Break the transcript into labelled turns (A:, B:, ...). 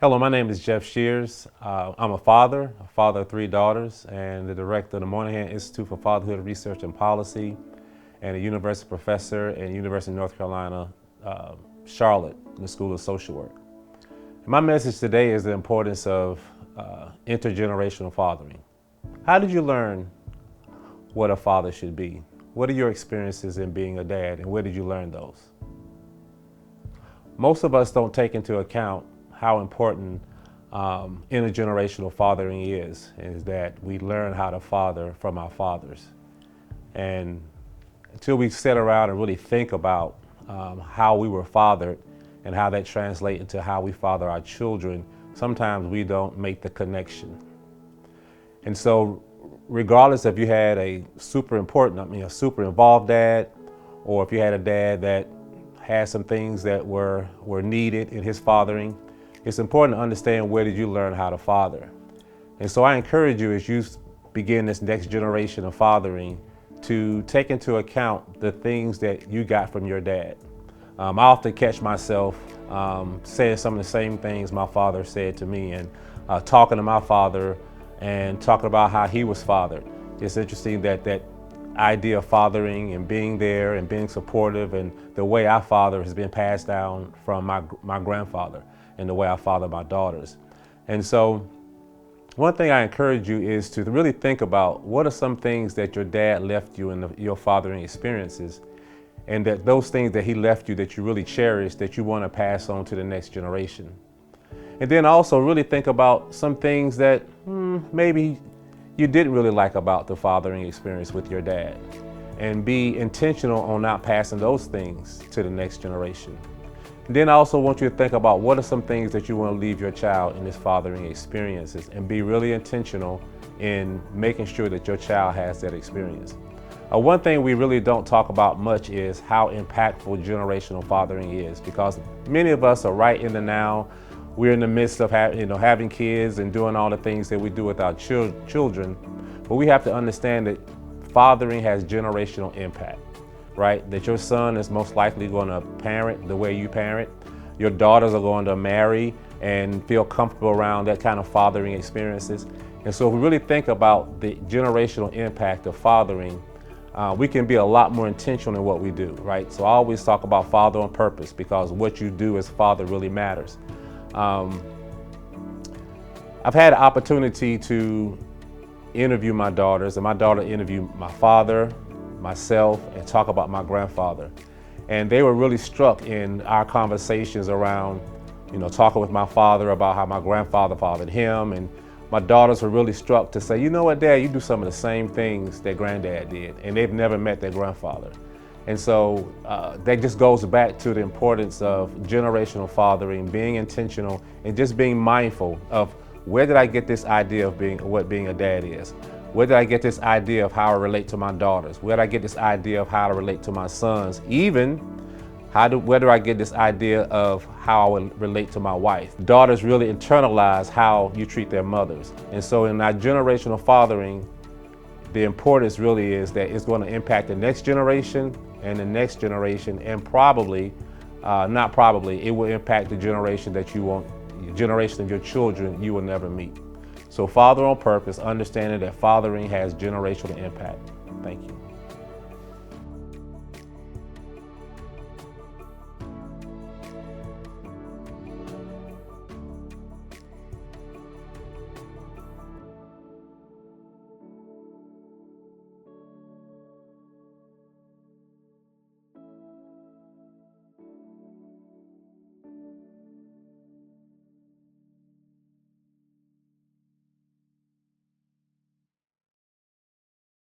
A: Hello, my name is Jeff Shears. I'm a father of three daughters, and the director of the Moynihan Institute for Fatherhood Research and Policy, and a university professor at University of North Carolina, Charlotte, in the School of Social Work. My message today is the importance of intergenerational fathering. How did you learn what a father should be? What are your experiences in being a dad, and where did you learn those? Most of us don't take into account how important intergenerational fathering is that we learn how to father from our fathers. And until we sit around and really think about how we were fathered and how that translates into how we father our children, sometimes we don't make the connection. And so regardless if you had a super involved dad, or if you had a dad that had some things that were needed in his fathering, it's important to understand where did you learn how to father. And so I encourage you, as you begin this next generation of fathering, to take into account the things that you got from your dad. I often catch myself saying some of the same things my father said to me, and talking to my father and talking about how he was fathered. It's interesting that idea of fathering and being there and being supportive, and the way I father has been passed down from my grandfather, and the way I father my daughters. And so one thing I encourage you is to really think about what are some things that your dad left you in your fathering experiences, and that those things that he left you that you really cherish, that you want to pass on to the next generation. And then also really think about some things that maybe you didn't really like about the fathering experience with your dad, and be intentional on not passing those things to the next generation. And then I also want you to think about what are some things that you want to leave your child in this fathering experiences, and be really intentional in making sure that your child has that experience. One thing we really don't talk about much is how impactful generational fathering is, because many of us are right in the now. We're in the midst of having kids and doing all the things that we do with our children, but we have to understand that fathering has generational impact, right? That your son is most likely going to parent the way you parent. Your daughters are going to marry and feel comfortable around that kind of fathering experiences. And so if we really think about the generational impact of fathering, we can be a lot more intentional in what we do, right? So I always talk about father on purpose, because what you do as father really matters. I've had an opportunity to interview my daughters, and my daughter interviewed my father, myself, and talk about my grandfather. And they were really struck in our conversations around, talking with my father about how my grandfather fathered him. And my daughters were really struck to say, you know what, Dad, you do some of the same things that Granddad did, and they've never met their grandfather. And so that just goes back to the importance of generational fathering, being intentional, and just being mindful of where did I get this idea of what being a dad is? Where did I get this idea of how I relate to my daughters? Where did I get this idea of how to relate to my sons? Even where do I get this idea of how I would relate to my wife? Daughters really internalize how you treat their mothers. And so in our generational fathering, the importance really is that it's going to impact the next generation and the next generation, and probably, not probably, it will impact the generation that you want, generation of your children you will never meet. So father on purpose, understanding that fathering has generational impact. Thank you.